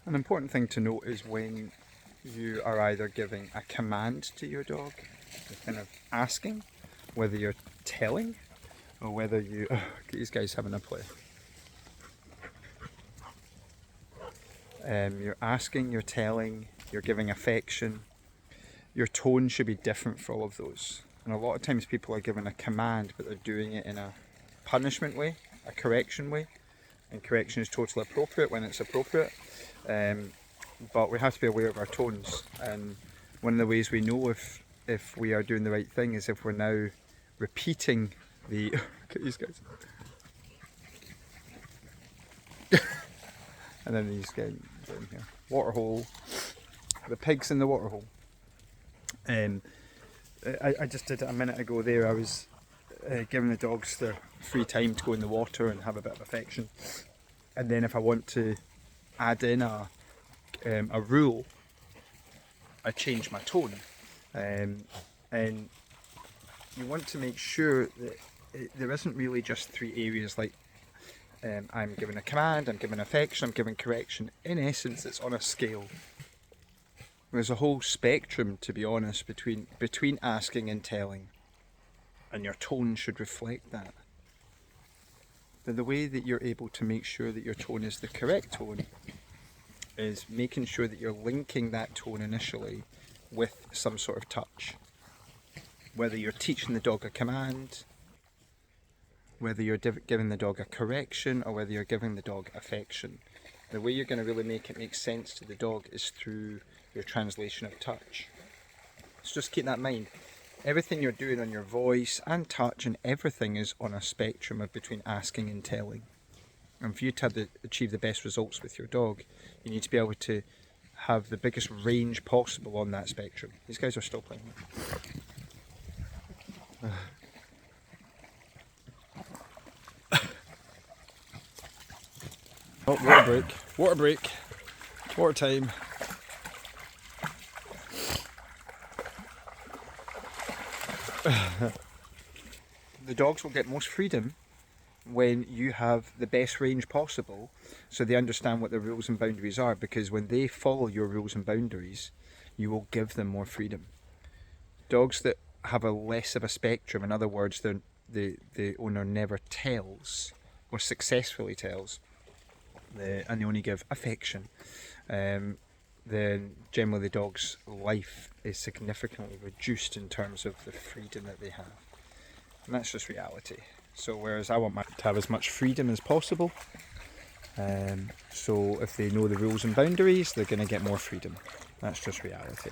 An important thing to note is when you are either giving a command to your dog, you're kind of asking, whether you're telling, or whether you... Oh, these guys having a play. You're asking, you're telling, you're giving affection. Your tone should be different for all of those. And a lot of times people are given a command, but they're doing it in a punishment way, a correction way. And correction is totally appropriate when it's appropriate. But we have to be aware of our tones. And one of the ways we know if we are doing the right thing is if we're now repeating the... Look at these guys. And then these guys down here. Waterhole. The pigs in the waterhole. I just did it a minute ago there. I was giving the dogs their free time to go in the water and have a bit of affection. And then if I want to add in a rule, I change my tone. And you want to make sure that there isn't really just three areas like I'm giving a command, I'm giving affection, I'm giving correction. In essence, it's on a scale. There's a whole spectrum, to be honest, between asking and telling, and your tone should reflect that. But the way that you're able to make sure that your tone is the correct tone is making sure that you're linking that tone initially with some sort of touch. Whether you're teaching the dog a command, whether you're giving the dog a correction, or whether you're giving the dog affection. The way you're going to really make it make sense to the dog is through your translation of touch. So just keep that in mind. Everything you're doing on your voice and touch and everything is on a spectrum of between asking and telling. And for you to achieve the best results with your dog, you need to be able to have the biggest range possible on that spectrum. These guys are still playing. Oh, water break, water break, water time. The dogs will get most freedom when you have the best range possible, so they understand what the rules and boundaries are, because when they follow your rules and boundaries, you will give them more freedom. Dogs that have a less of a spectrum, in other words, the owner never tells or successfully tells, and they only give affection, then generally the dog's life is significantly reduced in terms of the freedom that they have. And that's just reality. So whereas I want to have as much freedom as possible, so if they know the rules and boundaries, they're going to get more freedom. That's just reality.